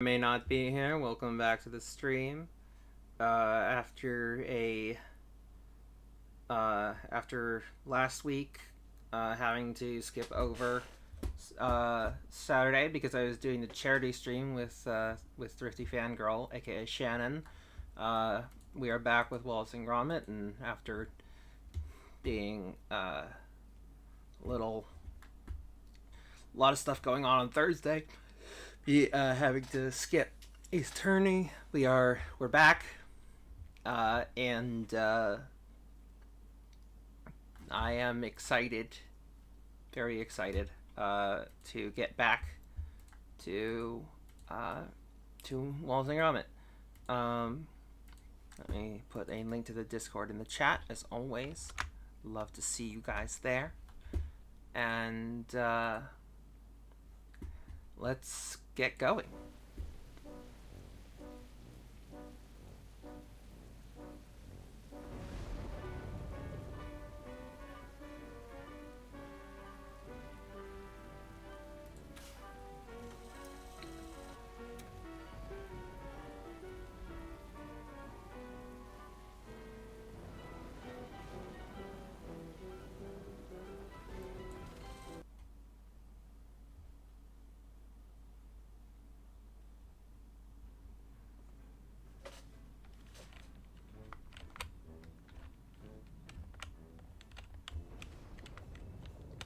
May not be here. Welcome back to the stream. After last week, having to skip over Saturday because I was doing the charity stream with Thrifty Fangirl, aka Shannon. We are back with Wallace and Gromit, and after being a lot of stuff going on Thursday, having to skip Ace Attorney, we're back, and I am excited, very excited, to get back to Wallace and Gromit. Let me put a link to the Discord in the chat, as always. Love to see you guys there. And let's get going.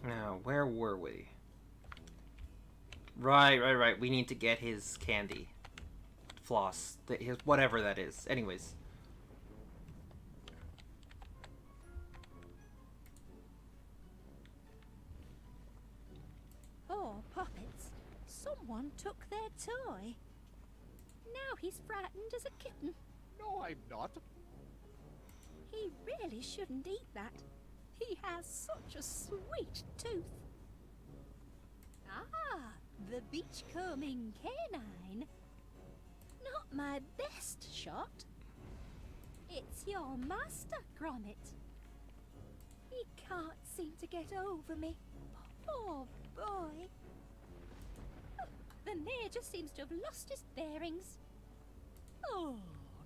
Now, where were we? Right. We need to get his candy. Floss. His whatever that is. Anyways. Oh, puppets. Someone took their toy. Now he's frightened as a kitten. No, I'm not. He really shouldn't eat that. He has such a sweet tooth. Ah, the beachcombing canine. Not my best shot. It's your master, Gromit. He can't seem to get over me. Poor boy. The mayor just seems to have lost his bearings. Oh,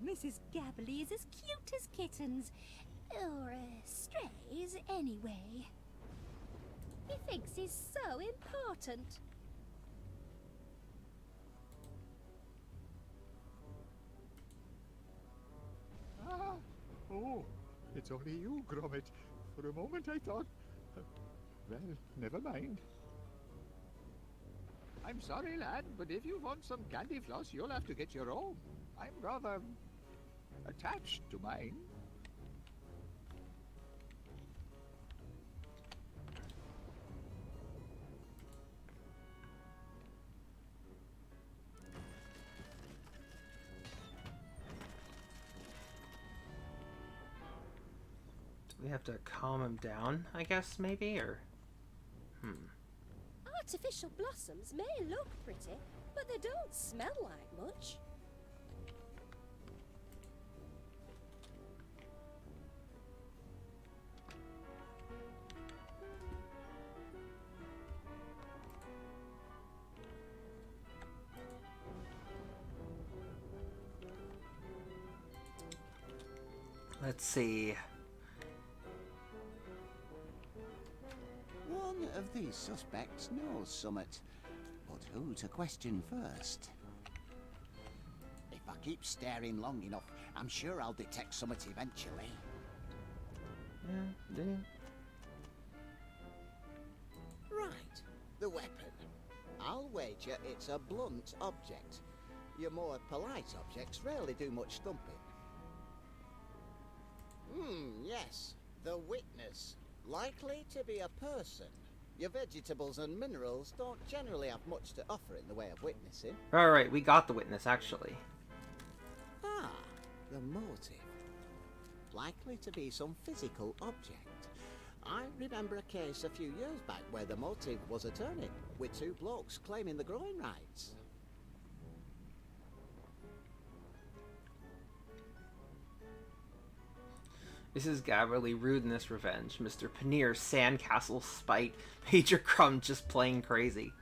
Mrs. Gabbly is as cute as kittens. Or strays, anyway. He thinks he's so important. Oh, it's only you, Gromit. For a moment I thought... well, never mind. I'm sorry, lad, but if you want some candy floss, you'll have to get your own. I'm rather... attached to mine. We have to calm him down, I guess, maybe, or... Artificial blossoms may look pretty, but they don't smell like much. Let's see. One of these suspects knows summit, but who to question first? If I keep staring long enough, I'm sure I'll detect summit eventually. Right, the weapon. I'll wager it's a blunt object. Your more polite objects rarely do much thumping. Yes, the witness. Likely to be a person. Your vegetables and minerals don't generally have much to offer in the way of witnessing. Alright, we got the witness, actually. Ah, the motive. Likely to be some physical object. I remember a case a few years back where the motive was a turnip, with two blokes claiming the growing rights. This is Gabberly Rudeness Revenge, Mr. Paneer Sandcastle Spite, Major Crumb just playing crazy.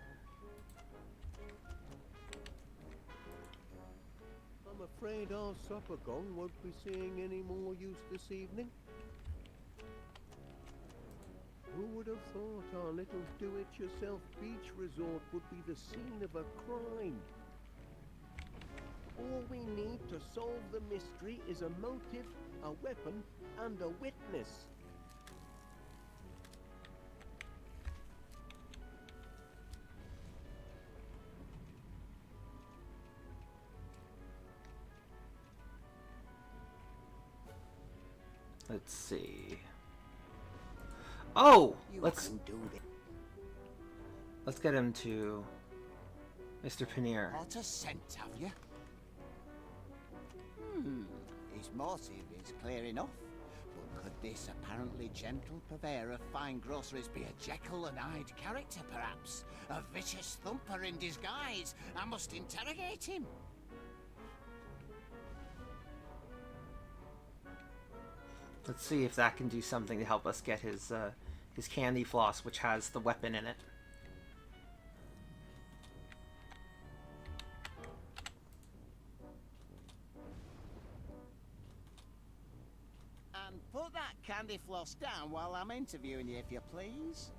afraid our supper gong won't be seeing any more use this evening. Who would have thought our little do-it-yourself beach resort would be the scene of a crime? All we need to solve the mystery is a motive, a weapon, and a witness. Let's see. Oh, You let's can do this. get him to Mr. Paneer. What a scent, have you? His motive is clear enough. But could this apparently gentle purveyor of fine groceries be a Jekyll-and-Hyde character, perhaps? A vicious thumper in disguise? I must interrogate him. Let's see if that can do something to help us get his candy floss, which has the weapon in it. And put that candy floss down while I'm interviewing you, if you please.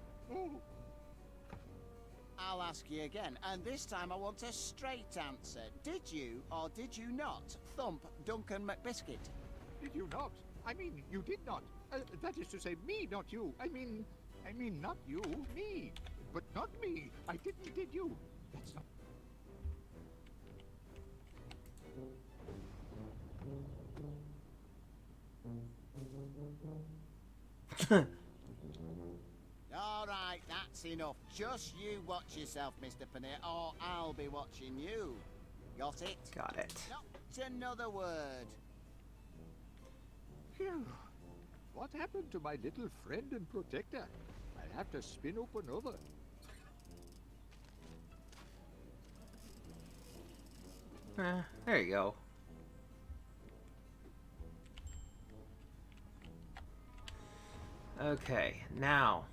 I'll ask you again, and this time I want a straight answer. Did you, or did you not, thump Duncan McBiscuit? Did you not? I mean, you did not. That is to say, me, not you. I mean, not you, me. But not me. I didn't, did you? That's not... All right, that's enough. Just you watch yourself, Mr. Paneer, or I'll be watching you. Got it? Got it. Not another word. Phew. What happened to my little friend and protector? I'll have to spin up another. There you go. Okay, now.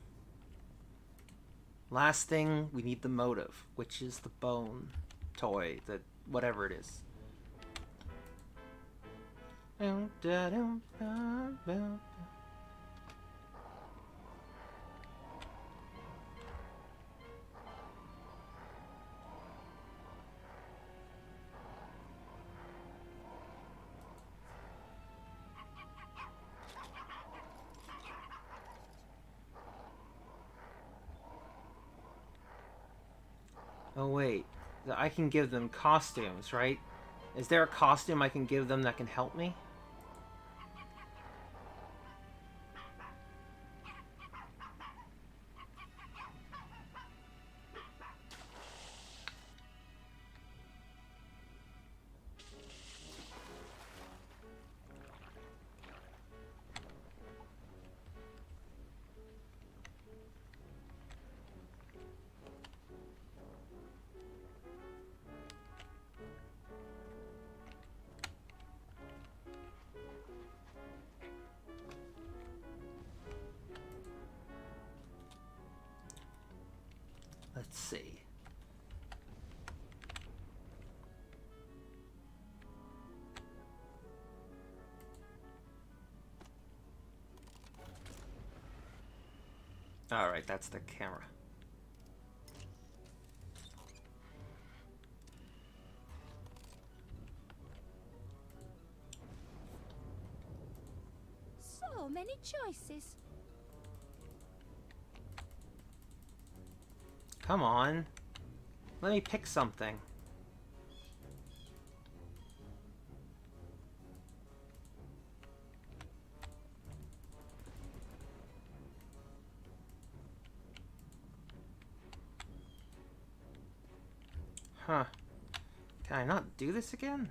Last thing, we need the motive, which is the bone toy, the whatever it is. Oh wait, I can give them costumes, right? Is there a costume I can give them that can help me? Let's see. All right, that's the camera. So many choices. Come on. Let me pick something. Huh. Can I not do this again?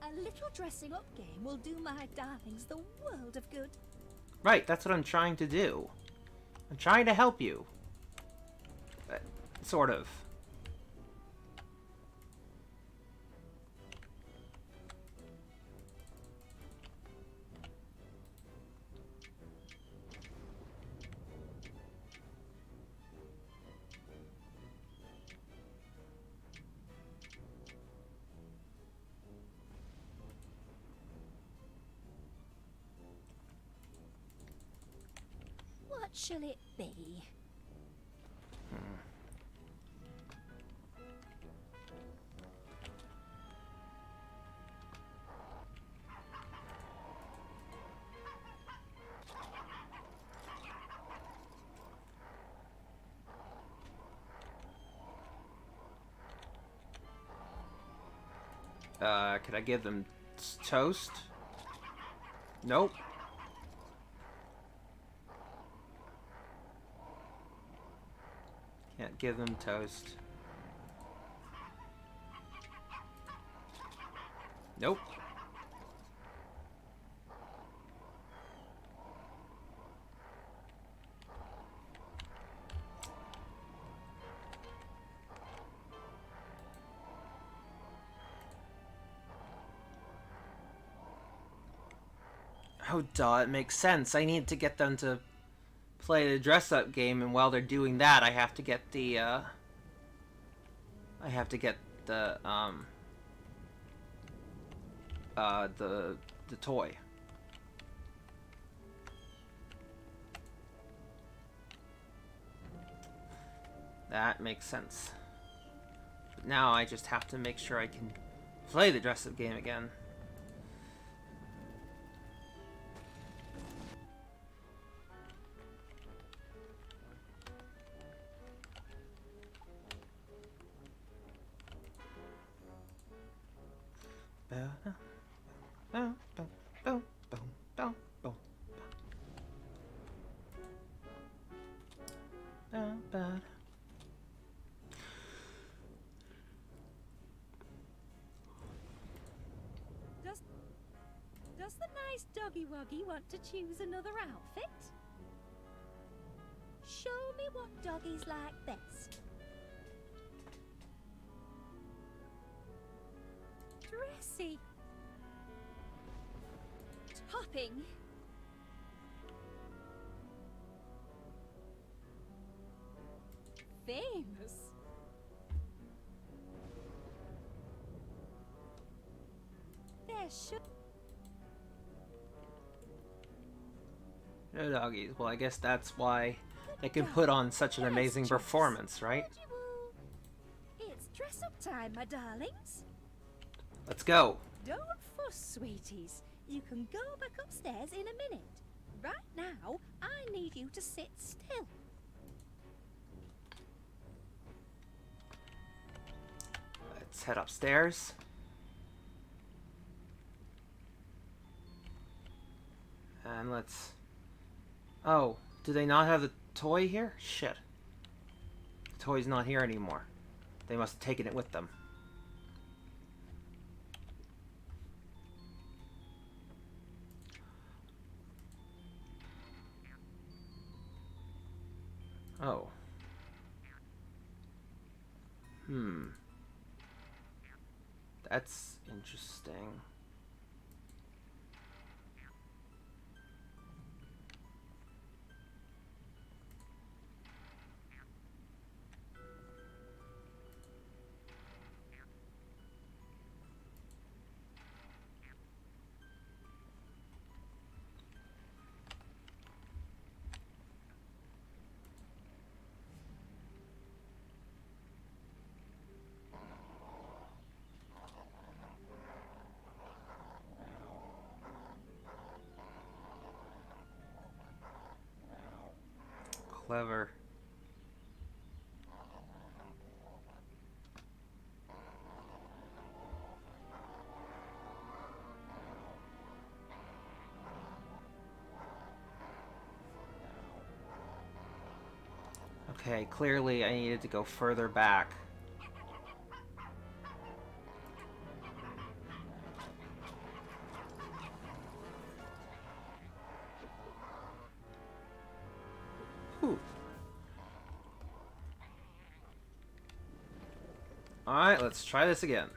A little dressing up game will do my darlings the world of good. Right, that's what I'm trying to do. I'm trying to help you. Sort of. What shall it be? Could I give them toast? Nope. Can't give them toast. Nope. Oh, duh, it makes sense. I need to get them to play the dress-up game, and while they're doing that, I have to get the, the toy. That makes sense. But now I just have to make sure I can play the dress-up game again. Does the nice doggy woggy want to choose another outfit? Show me what doggies like best. Dressy. Topping. Famous. There should. No doggies. Well, I guess that's why they can put on such an amazing performance, right? It's dress up time, my darlings. Let's go. Don't fuss, sweeties. You can go back upstairs in a minute. Right now, I need you to sit still. Let's head upstairs. And let's... Oh, do they not have the toy here? Shit. The toy's not here anymore. They must have taken it with them. Oh. That's interesting. Clever. Okay, clearly I needed to go further back. Whew. Alright, let's try this again.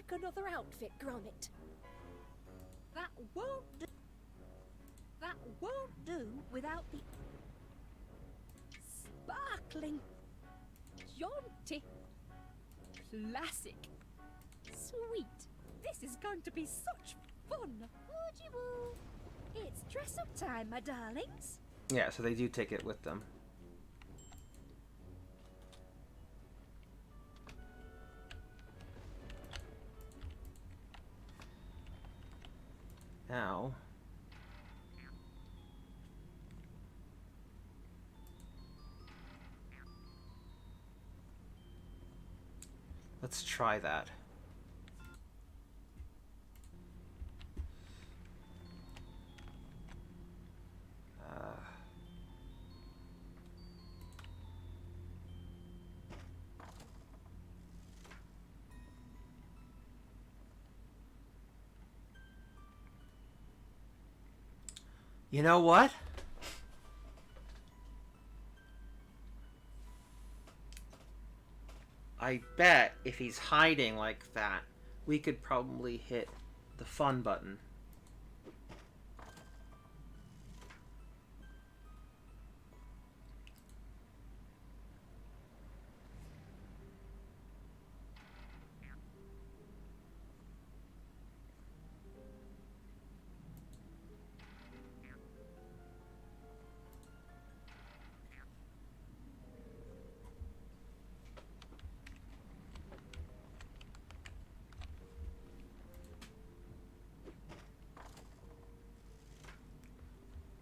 pick another outfit, Gromit. That won't do. That won't do without the sparkling, jaunty, classic, sweet. This is going to be such fun. Woo-jee-woo. It's dress-up time, my darlings. Yeah, so they do take it with them. Now, let's try that. You know what? I bet if he's hiding like that, we could probably hit the fun button.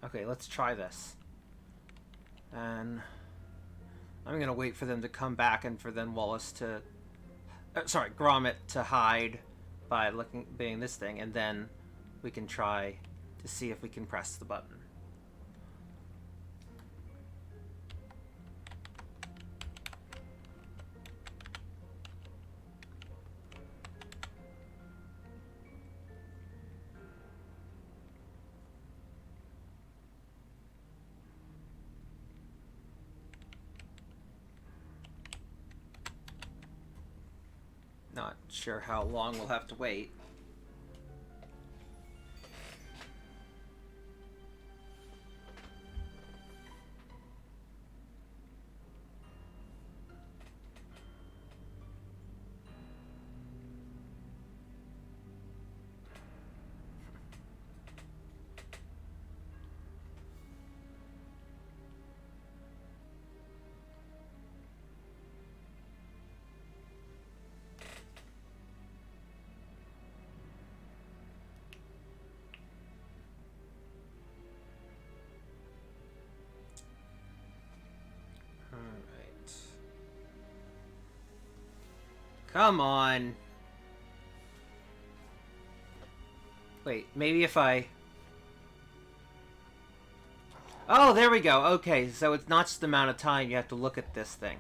Okay, let's try this. And I'm gonna wait for them to come back and for then Wallace to... sorry, Gromit to hide by being this thing, and then we can try to see if we can press the button. Not sure how long we'll have to wait. Come on. Wait, maybe if I... Oh, there we go. Okay, so it's not just the amount of time you have to look at this thing.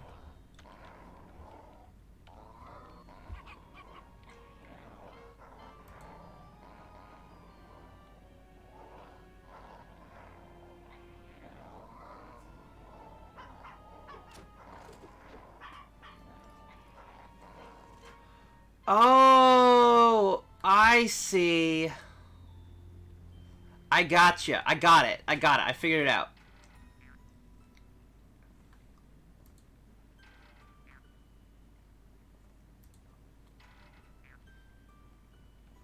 Oh, I see. I gotcha. I got it. I figured it out.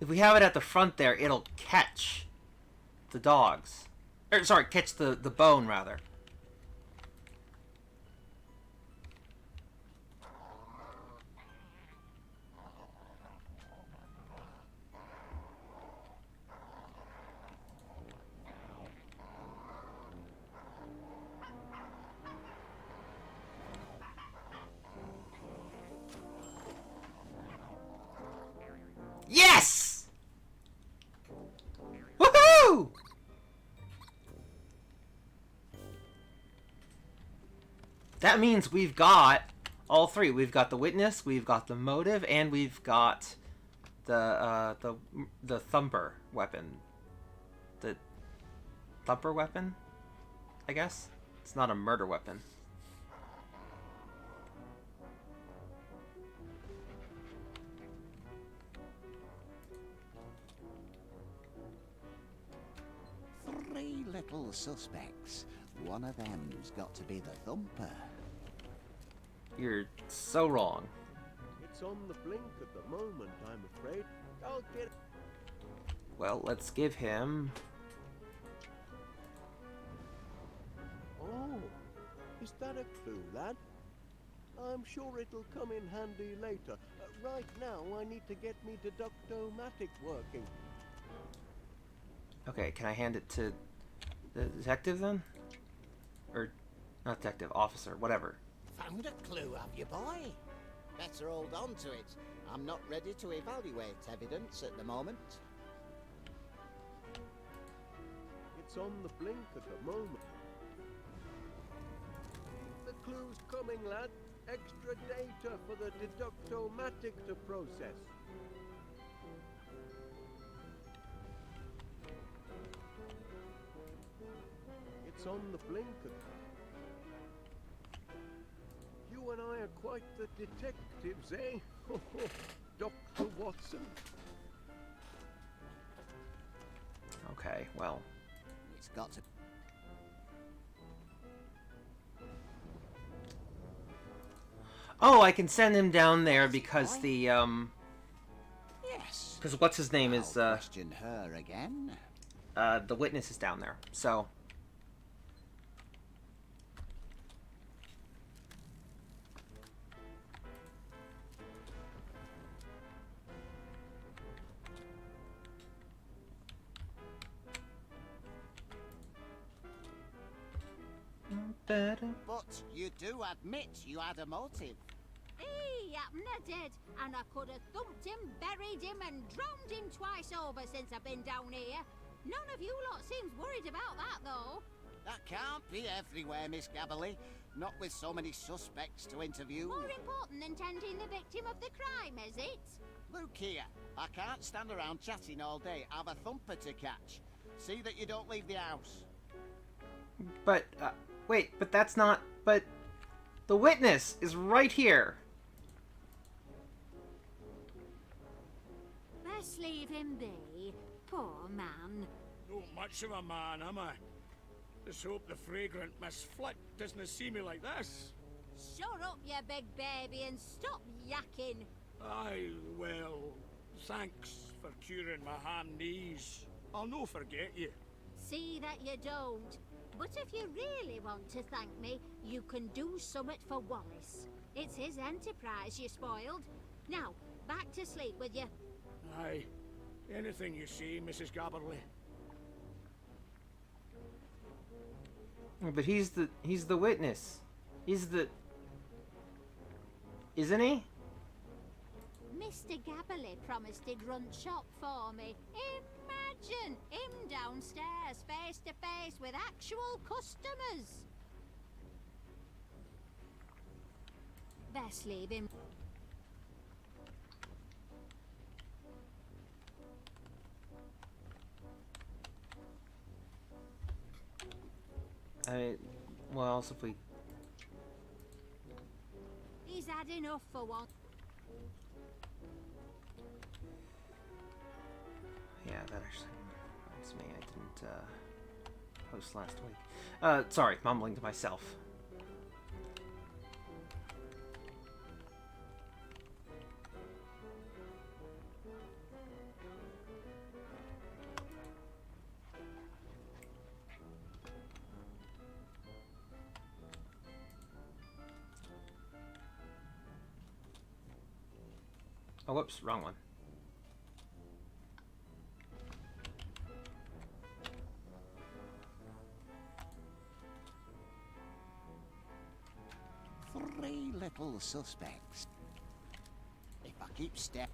If we have it at the front there, it'll catch the dogs. Or, sorry, catch the bone, rather. Yes! Woohoo! That means we've got all three. We've got the witness, we've got the motive, and we've got the thumper weapon. The thumper weapon, I guess? It's not a murder weapon. little suspects. One of them's got to be the Thumper. You're so wrong. It's on the blink at the moment, I'm afraid. I'll get... Well, let's give him... Oh, is that a clue, lad? I'm sure it'll come in handy later. Right now, I need to get me deductomatic working. Okay, can I hand it to the detective then? Or, not detective, officer, whatever. Found a clue, have you, boy? Better hold on to it. I'm not ready to evaluate evidence at the moment. It's on the blink at the moment. The clue's coming, lad. Extra data for the deductomatic to process. It's on the blink at... You and I are quite the detectives, eh? Dr. Watson. Okay, well... It's got to... Oh, I can send him down there because the, Yes. Because what's his name is, I'll question her again. the witness is down there, so... But you do admit you had a motive. He happened I did, and I could have thumped him, buried him, and drowned him twice over since I've been down here. None of you lot seems worried about that, though. That can't be everywhere, Miss Gabberly. Not with so many suspects to interview. More important than tending the victim of the crime, is it? Look here, I can't stand around chatting all day. I've a thumper to catch. See that you don't leave the house. But, wait, but that's not... But... The witness is right here! Best leave him be. Poor man. Not much of a man, am I? Just hope the fragrant Miss Flick doesn't see me like this. Shut up, you big baby, and stop yakking. Aye, well, thanks for curing my ham knees. I'll no forget you. See that you don't. But if you really want to thank me, you can do summit for Wallace. It's his enterprise you spoiled. Now, back to sleep with you. Aye, anything you say, Mrs. Gabberly. But he's the witness. He's the... Isn't he? Mr. Gabberly promised he'd run shop for me. Imagine him downstairs, face to face with actual customers. Best leave him. Well, else if we... He's had enough for one. Yeah, that actually reminds me, I didn't, post last week. Sorry, mumbling to myself. Oh, whoops, wrong one. Three little suspects. If I keep step...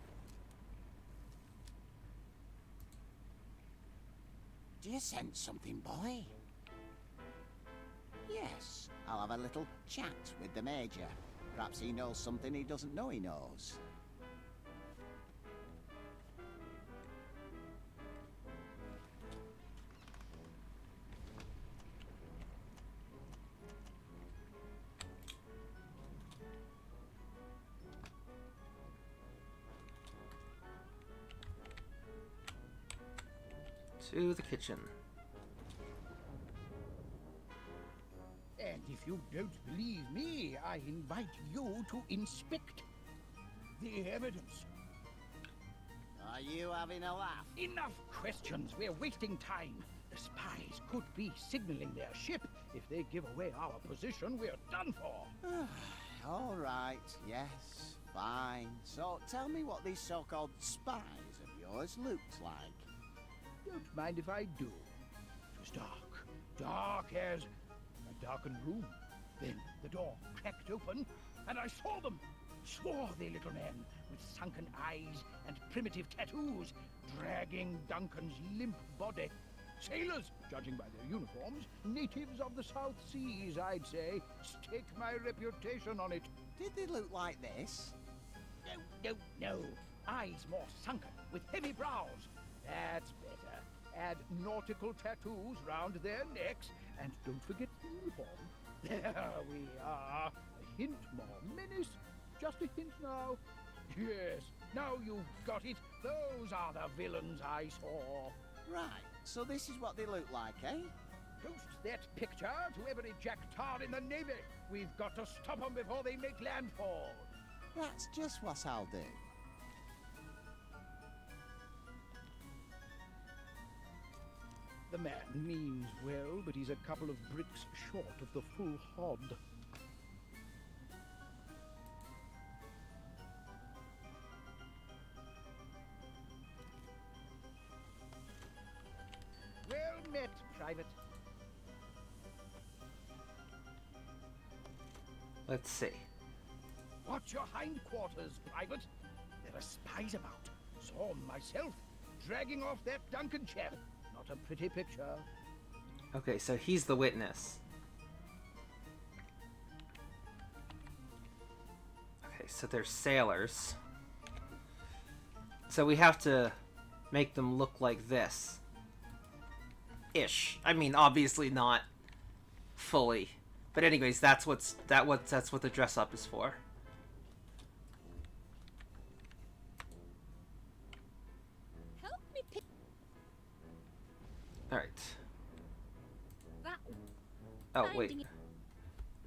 Do you sense something, boy? Yes, I'll have a little chat with the Major. Perhaps he knows something he doesn't know he knows. To the kitchen. If you don't believe me, I invite you to inspect the evidence. Are you having a laugh? Enough questions. We're wasting time. The spies could be signaling their ship. If they give away our position, we're done for. All right, yes, fine. So tell me what these so-called spies of yours looked like. Don't mind if I do. It was dark. Dark as a darkened room. Then the door cracked open, and I saw them. Swarthy little men with sunken eyes and primitive tattoos, dragging Duncan's limp body. Sailors, judging by their uniforms, natives of the South Seas, I'd say. Stake my reputation on it. Did they look like this? No. Eyes more sunken, with heavy brows. That's better. Add nautical tattoos round their necks, and don't forget the uniform. There we are. A hint more menace. Just a hint now. Yes, now you've got it. Those are the villains I saw. Right, so this is what they look like, eh? Post that picture to every jack-tar in the Navy. We've got to stop them before they make landfall. That's just what I'll do. The man means well, but he's a couple of bricks short of the full hod. Well met, Private. Let's see. Watch your hindquarters, Private. There are spies about. Saw 'em myself, dragging off that Duncan chap. Not a pretty picture. Okay, so he's the witness. Okay, so they're sailors. So we have to make them look like this. Ish. I mean, obviously not fully. But anyways, that's what the dress up is for. Help me pick All right. that. Oh, Finding wait.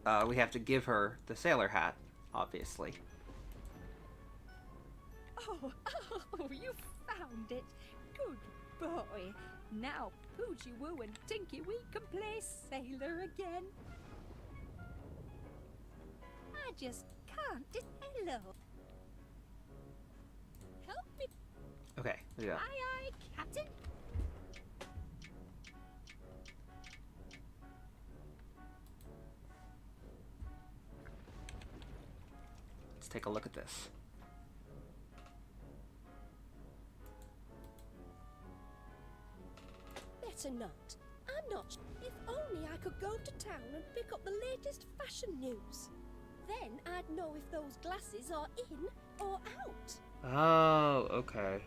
it. We have to give her the sailor hat, obviously. Oh, you found it. Good boy. Now Poochie Woo and Tinky Wee can play sailor again. I just can't. Hello. Help me. Okay, yeah. Aye, Captain. Let's take a look at this. Better not. I'm not. If only I could go to town and pick up the latest fashion news. Then I'd know if those glasses are in or out. Oh, okay.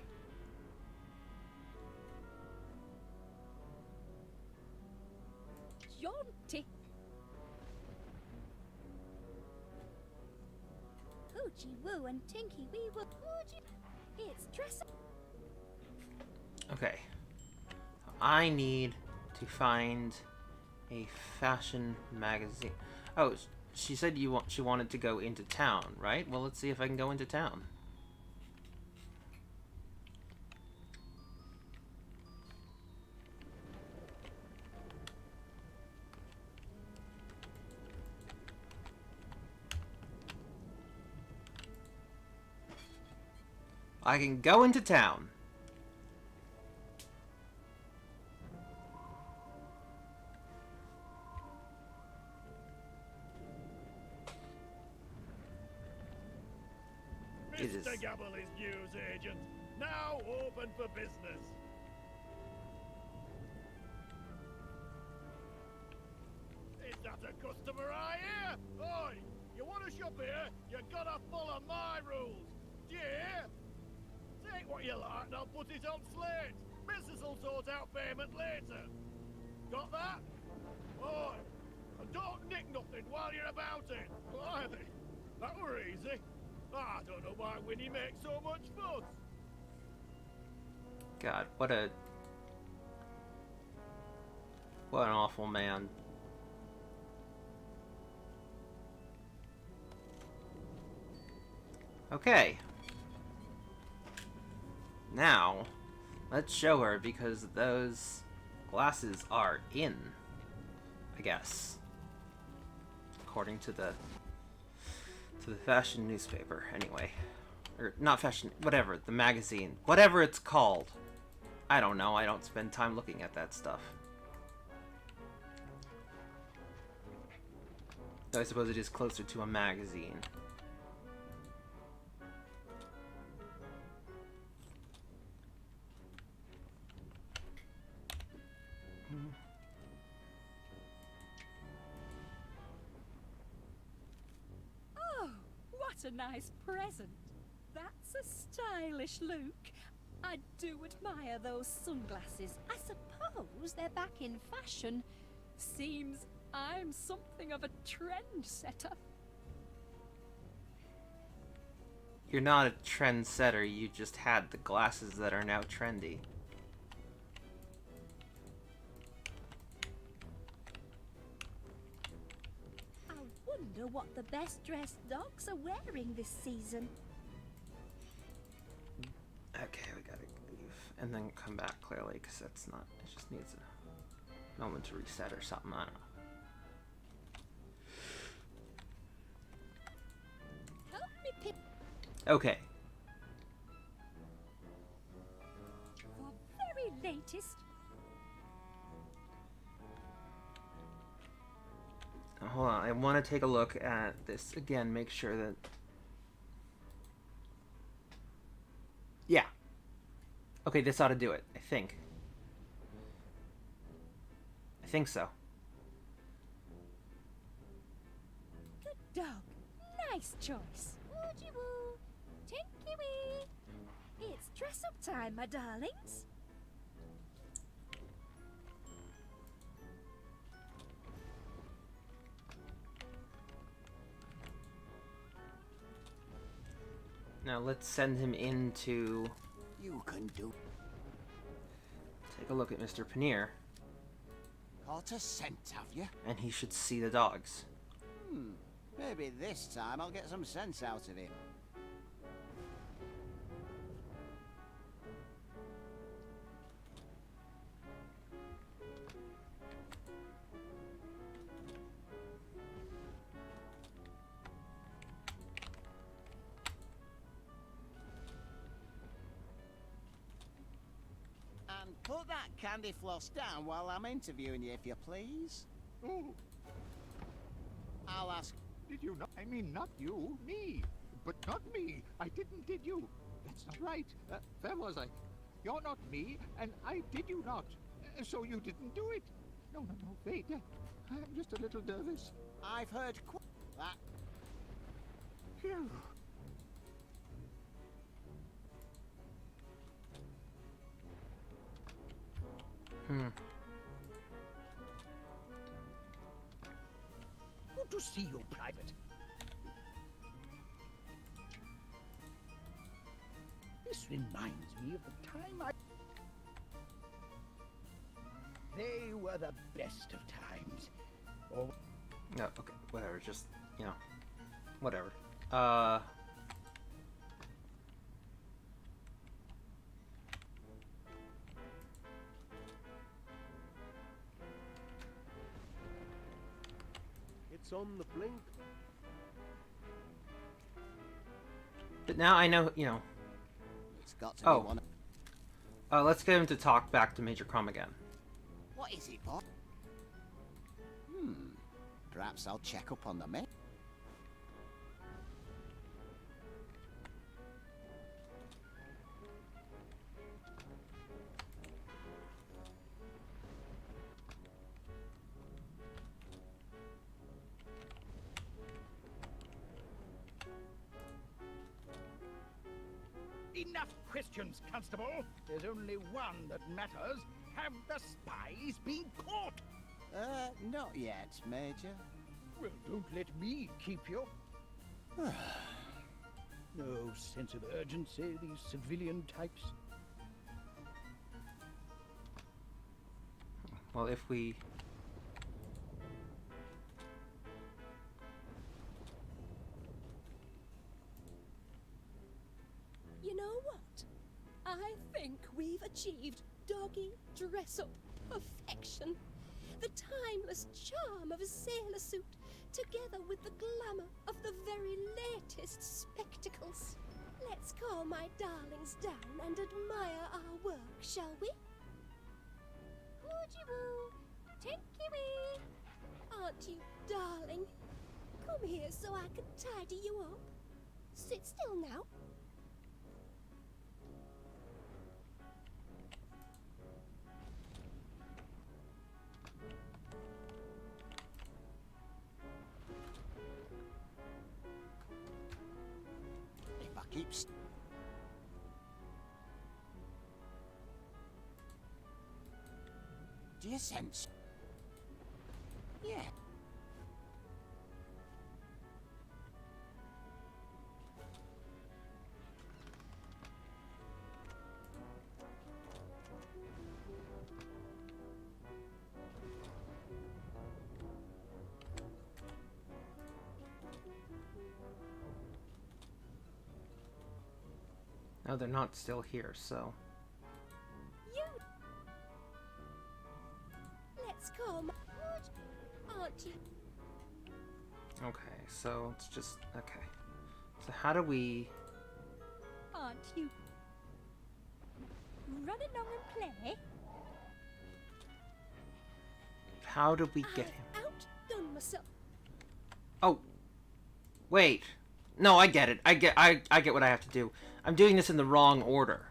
Jaunty. Poochie Woo and Tinky Wee will. It's dress. Okay. I need to find a fashion magazine. Oh, she said she wanted to go into town, right? Well, let's see if I can go into town. I can go into town. It is. Mr. Gabble is news agent. Now open for business. Is that a customer I hear? Oi! You want to shop here? You gotta follow my rules. Do you hear? Take what you like and I'll put it on slate. Business will sort out payment later. Got that? Oi! And don't nick nothing while you're about it. Blimey, that were easy. I don't know why Winnie makes so much fuss. God, what an awful man. Okay. Now, let's show her because those glasses are in, I guess. According to the fashion newspaper, anyway. Or not fashion, whatever, the magazine. Whatever it's called. I don't know, I don't spend time looking at that stuff. Though I suppose it is closer to a magazine. Oh, what a nice present. That's a stylish look. I do admire those sunglasses. I suppose they're back in fashion. Seems I'm something of a trendsetter. You're not a trendsetter, you just had the glasses that are now trendy. I wonder what the best dressed dogs are wearing this season. Okay, we gotta leave. And then come back, clearly, because that's not... It just needs a moment to reset or something, I don't know. Help me pick Okay. for very latest. Now, hold on, I want to take a look at this again, make sure that... Yeah. Okay, this ought to do it, I think. I think so. Good dog. Nice choice. Woody woo. Tinky wee. It's dress up time, my darlings. Now let's send him into... You can do. Take a look at Mr. Paneer, Caught a scent, have you? and he should see the dogs. Maybe this time I'll get some sense out of him. And put that candy floss down while I'm interviewing you, if you please. Oh, I'll ask. did you not? I mean, not you, me. But not me. I didn't, did you? That's not right. Where was I? You're not me, and I did you not. So you didn't do it. No, wait. I'm just a little nervous. I've heard that. Phew. Good to see you, Private. This reminds me of the time I... They were the best of times. Oh, No, okay, whatever, just, you know, whatever. It's on the blink. But now I know, you know, It's got to Oh. be one. let's get him to talk back to Major Crum again. What is it, boy? Perhaps I'll check up on the men. enough questions, Constable. There's only one that matters. Have the spies been caught? Not yet, Major. Well, don't let me keep you. No sense of urgency, these civilian types. Well, if we... I think we've achieved doggy dress-up perfection. The timeless charm of a sailor suit, together with the glamour of the very latest spectacles. Let's calm my darlings down and admire our work, shall we? Woo-jee-woo, tinky-wee. Aren't you darling? Come here so I can tidy you up. Sit still now. If I keep... Do you sense? Yeah. No, they're not still here, so... You. Let's calm. Aren't you? Okay, so it's just... Okay. So how do we... Aren't you? Run along and play. How do we get him? I've outdone myself. Oh! Wait! No, I get it. I get what I have to do. I'm doing this in the wrong order.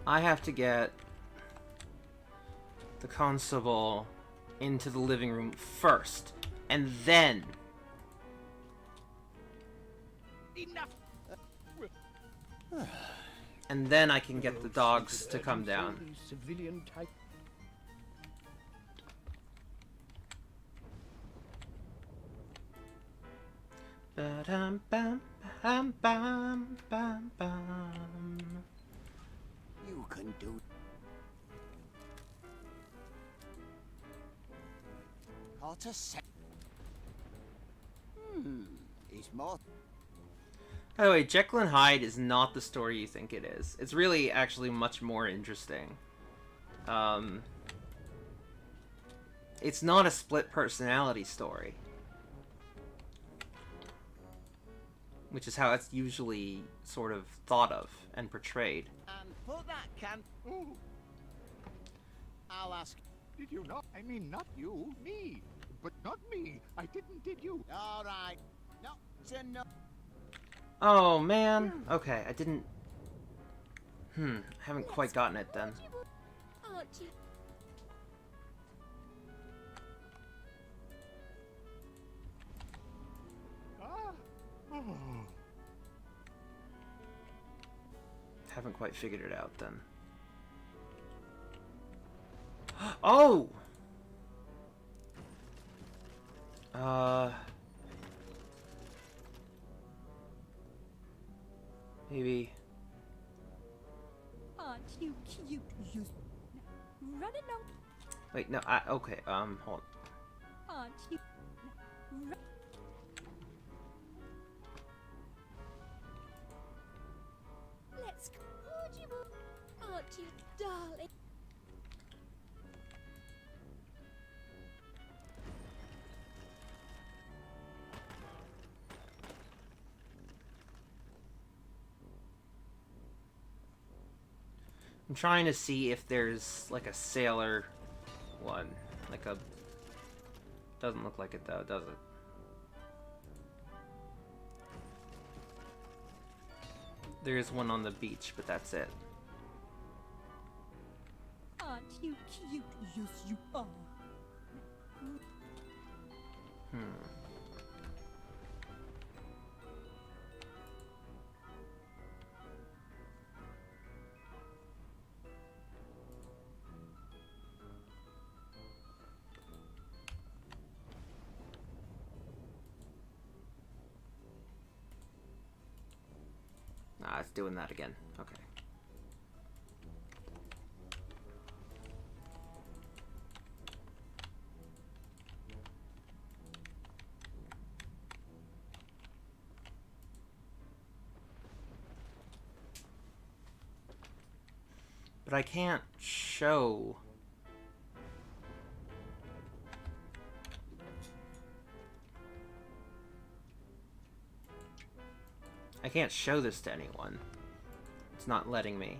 I have to get the constable into the living room first, and then... Enough! And then I can get the dogs to come down. Civilian type. Ba-dum, bam, bam, bam, bam, bam. You can do... Carter said... He's more... By the way, Jekyll and Hyde is not the story you think it is. It's really actually much more interesting. It's not a split personality story. Which is how it's usually sort of thought of and portrayed. And put that can... Oh, I'll ask... did you not? I mean, not you, me. But not me. I didn't, did you? All right. No, to no... Oh, man. Okay, I didn't... I haven't quite gotten it then. Aren't you? Ah. Oh. Haven't quite figured it out then. Oh! Maybe... Aren't you cute? You run along. Wait, no, okay, hold on. Aren't you? Run. Let's go. Aren't you, darling? I'm trying to see if there's, like, a sailor one. Like a... Doesn't look like it, though, does it? There is one on the beach, but that's it. Aren't you cute? Yes, you are. Ah, it's doing that again. Okay. But I can't show... I can't show this to anyone. It's not letting me.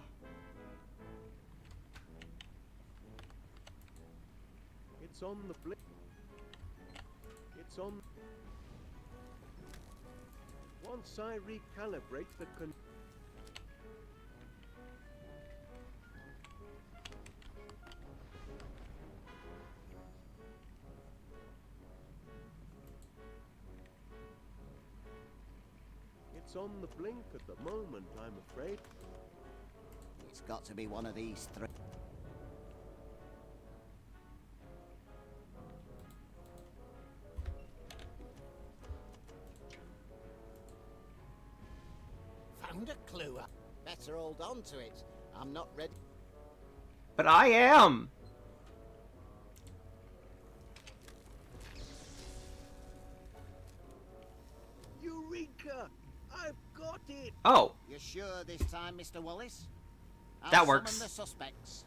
It's on the blink. It's on. Once I recalibrate the It's on the blink at the moment, I'm afraid. It's got to be one of these three. Found a clue. Better hold on to it. I'm not ready. But I am! Eureka! I've got it! Oh! You sure this time, Mr. Wallace? That I'll works. summon the suspects.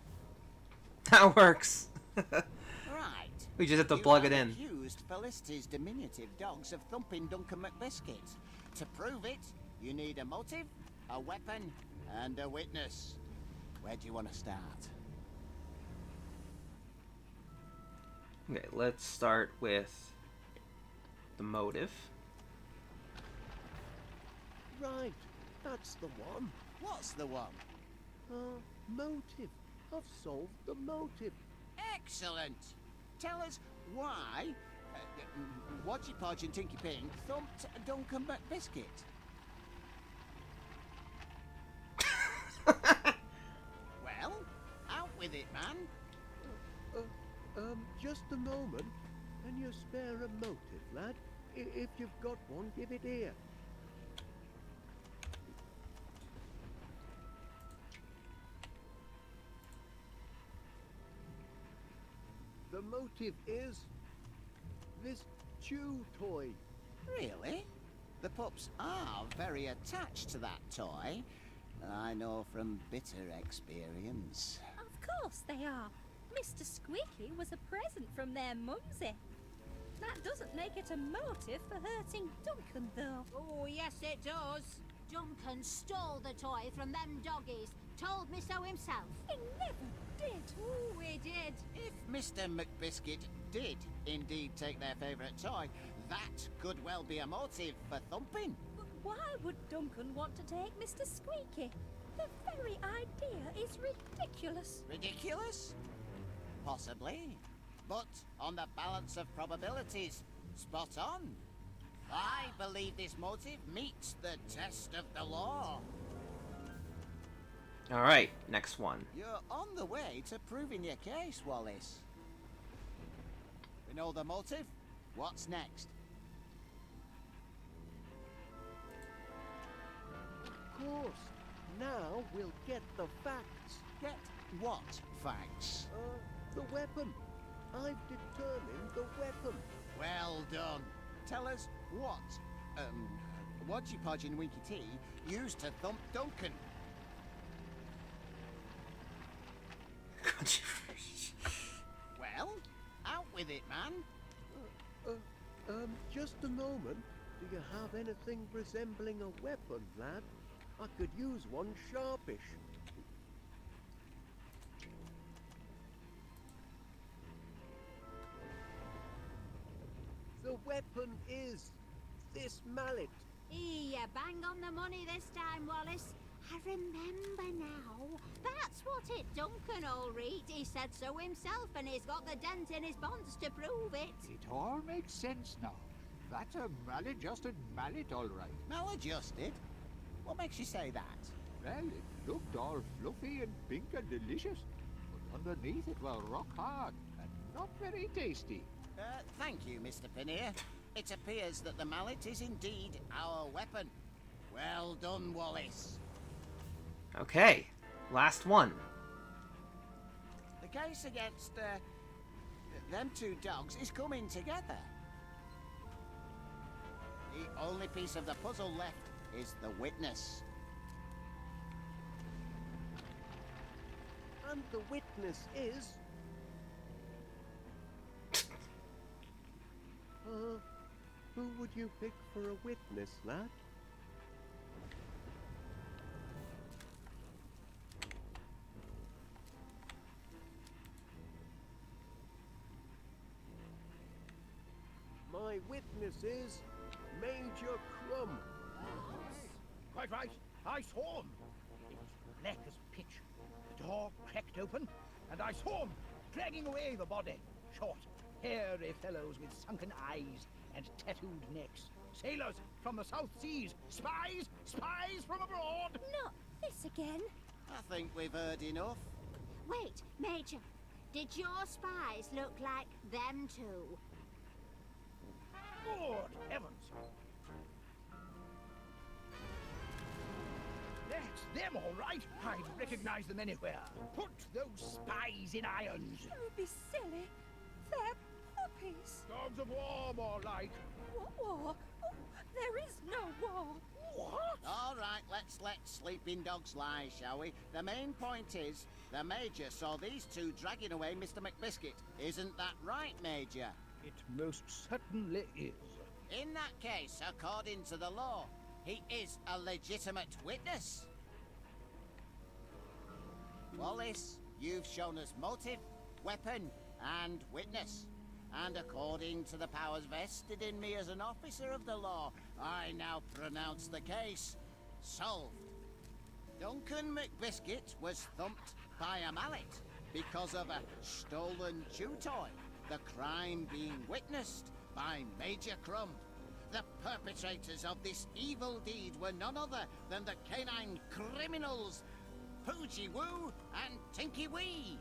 That works! Right. We just have to You plug have it in. accused Felicity's diminutive dogs of thumping Duncan McBiscuit. To prove it, you need a motive, a weapon, and a witness. Where do you want to start? Okay, let's start with the motive. Right, that's the one. What's the one? Motive. I've solved the motive. Excellent. Tell us why Watchy Podge and Tinky Pink thumped Duncan McBiscuit. Well, out with it, man. Just a moment. Can you spare a motive, lad? If you've got one, give it here. The motive is this chew toy. Really? The pups are very attached to that toy. I know from bitter experience. Of course they are. Mr. Squeaky was a present from their mumsy. That doesn't make it a motive for hurting Duncan, though. Oh, yes, it does. Duncan stole the toy from them doggies. Told me so himself. He never did. Oh, he did. If Mr. McBiscuit did indeed take their favourite toy, that could well be a motive for thumping. But why would Duncan want to take Mr. Squeaky? The very idea is ridiculous. Ridiculous? Possibly. But on the balance of probabilities, spot on. I believe this motive meets the test of the law. Alright, next one. You're on the way to proving your case, Wallace. We know the motive. What's next? Of course. Now we'll get the facts. Get what facts? The weapon. I've determined the weapon. Well done. Tell us what, Watchy Podge and Winky T used to thump Duncan. Well, out with it, man. Just a moment. Do you have anything resembling a weapon, lad? I could use one sharpish. The weapon is this mallet. You bang on the money this time, Wallace. I remember now. That's what it Duncan all read. He said so himself, and he's got the dent in his bonds to prove it. It all makes sense now. That's a maladjusted mallet, all right. Maladjusted? What makes you say that? Well, it looked all fluffy and pink and delicious, but underneath it was rock hard and not very tasty. Thank you, Mr. Pinnear. It appears that the mallet is indeed our weapon. Well done, Wallace. Okay, last one. The case against, them two dogs is coming together. The only piece of the puzzle left is the witness. And the witness is... who would you pick for a witness, lad? My witness is Major Crumb. Quite right. I saw him. It was black as pitch. The door cracked open, and I saw him dragging away the body. Short, hairy fellows with sunken eyes and tattooed necks. Sailors from the South Seas. Spies! Spies from abroad! Not this again. I think we've heard enough. Wait, Major. Did your spies look like them two? Good heavens! That's them, all right. I'd recognize them anywhere. Put those spies in irons. Don't be silly. They're puppies. Dogs of war, more like. What war? Oh, there is no war. What? All right, let's let sleeping dogs lie, shall we? The main point is, the Major saw these two dragging away Mr. McBiscuit. Isn't that right, Major? It most certainly is. In that case, according to the law, he is a legitimate witness. Wallace, you've shown us motive, weapon, and witness. And according to the powers vested in me as an officer of the law, I now pronounce the case solved. Duncan McBiscuit was thumped by a mallet because of a stolen chew toy, the crime being witnessed by Major Crumb. The perpetrators of this evil deed were none other than the canine criminals, Poogie Woo and Tinky Wee.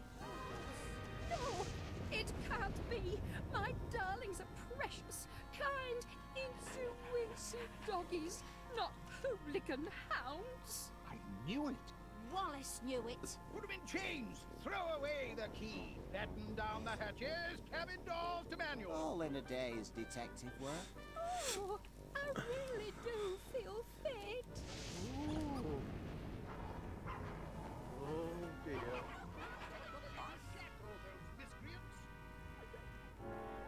No, it can't be. My darlings are precious, kind, incy-wincy doggies, not hooligan hounds. I knew it. Wallace knew it. Put them in chains. Throw away the key. Batten down the hatches. Cabin doors to manual. All in a day's detective work. Oh, I really do feel fit. Ooh. Oh dear.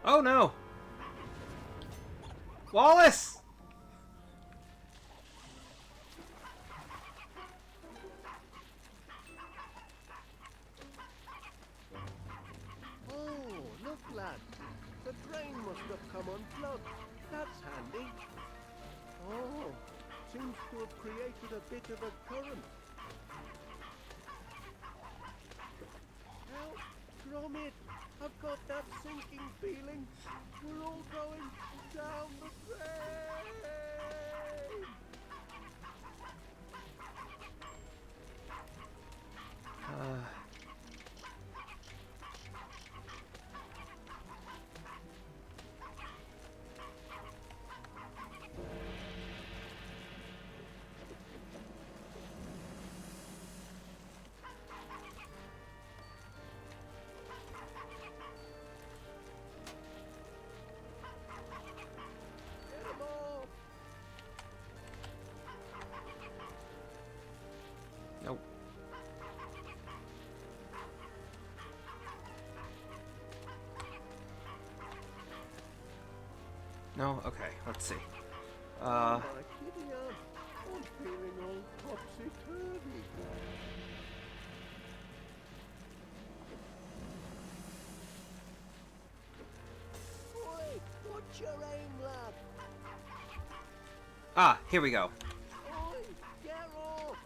Oh no! Wallace! Oh, look, lad. The drain must have come unplugged. That's handy. Oh, seems to have created a bit of a current. Help, Gromit. I've got that sinking feeling. We're all going down the drain. Get 'em off. Nope. No? Okay, let's see. My kitty, I'm feeling all topsy-turvy. Oi, what's your aim, lad? Ah, here we go. Oi, get off!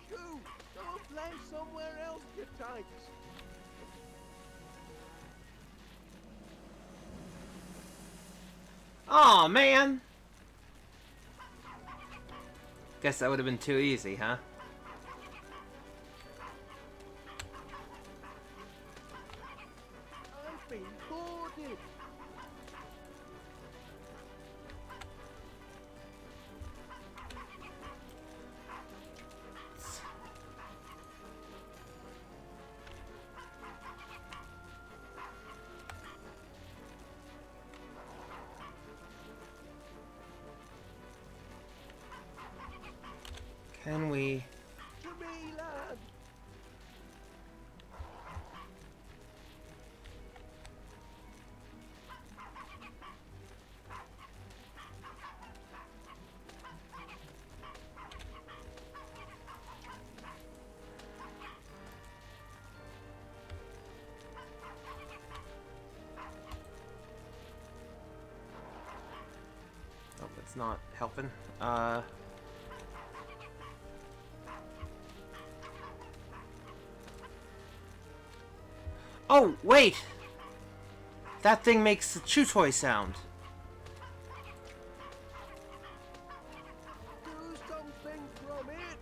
Shoot! Go and play somewhere else, you tykes! Aw, man! Guess that would have been too easy, huh? I've been boarded! Can we... To me, lad! It's not helping. Oh, wait! That thing makes the chew toy sound. Do something, Gromit!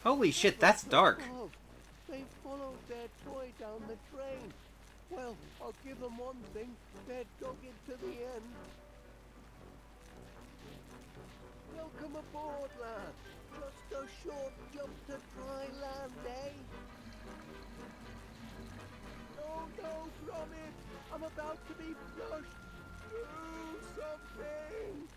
Holy shit, that's dark. Oh, they followed their toy down the drain. Well, I'll give them one thing. They're dogged to the end. Welcome aboard, lad. Just a short jump to dry land, eh? No, no, Gromit! I'm about to be flushed. Do something!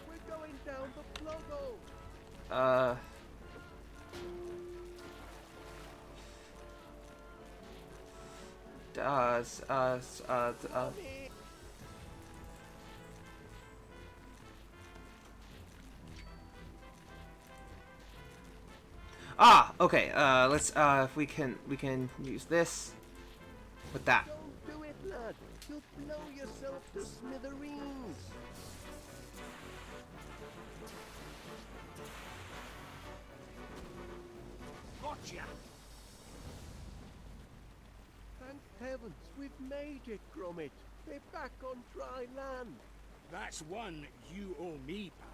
We're going down the plug hole. Okay, let's, if we can use this with that. Don't do it, lad. You'll blow yourself to smithereens. Gotcha! Thank heavens, we've made it, Gromit. We're back on dry land. That's one you owe me, pal.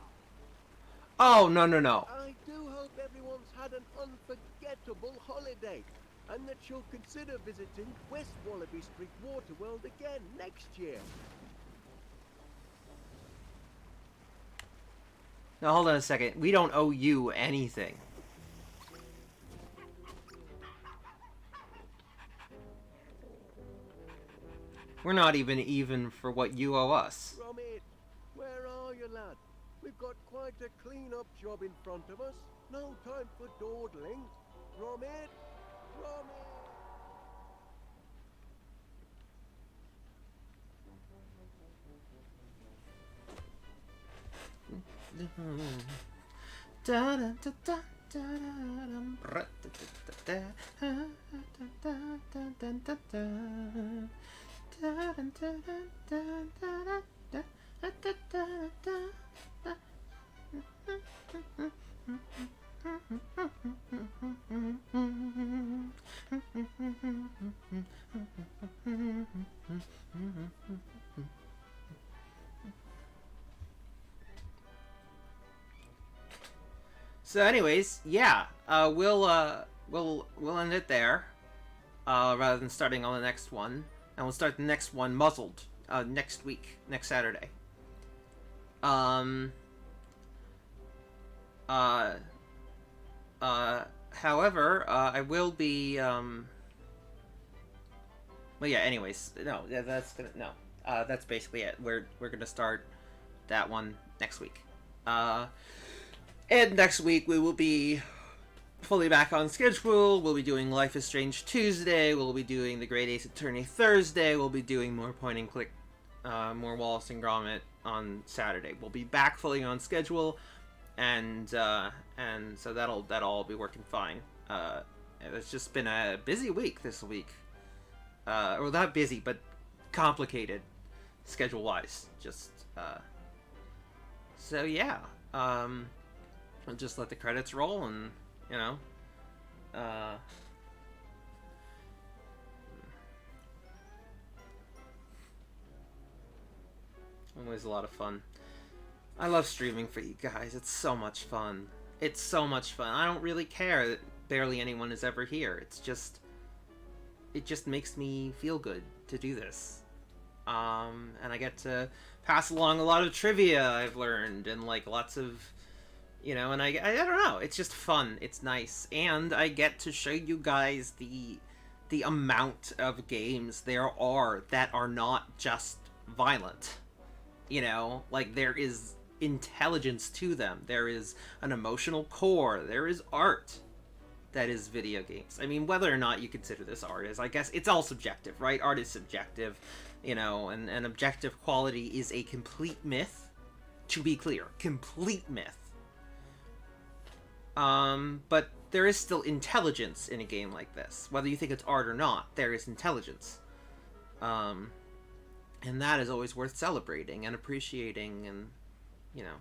Oh, no, no, no. I do hope everyone's had an unforgettable holiday, and that you'll consider visiting West Wallaby Street Waterworld again next year. Now, hold on a second. We don't owe you anything. We're not even for what you owe us. Gromit, where are you, lad? We've got quite a clean-up job in front of us. No time for dawdling. Gromit! Gromit! So anyways, yeah, we'll end it there, rather than starting on the next one, and we'll start the next one muzzled, next week, next Saturday. However, I will be, well, yeah, anyways, no, that's basically it. We're gonna start that one next week. And next week we will be fully back on schedule. We'll be doing Life is Strange Tuesday. We'll be doing the Great Ace Attorney Thursday. We'll be doing more point and click, more Wallace and Gromit on Saturday. We'll be back fully on schedule, and so that'll all be working fine. It's just been a busy week this week. Well, not busy, but complicated schedule-wise. Just so yeah. I'll just let the credits roll, and you know, always a lot of fun. I love streaming for you guys. It's so much fun. It's so much fun. I don't really care that barely anyone is ever here. It's just, it just makes me feel good to do this. And I get to pass along a lot of trivia I've learned, and like lots of, you know, and I don't know, it's just fun, it's nice, and I get to show you guys the amount of games there are that are not just violent. You know, like, there is intelligence to them. There is an emotional core. There is art that is video games. I mean, whether or not you consider this art is, I guess, it's all subjective, right? Art is subjective, you know, and objective quality is a complete myth, to be clear. Complete myth. But there is still intelligence in a game like this. Whether you think it's art or not, there is intelligence. And that is always worth celebrating and appreciating and, you know.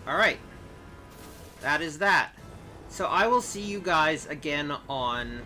Alright. That is that. So I will see you guys again on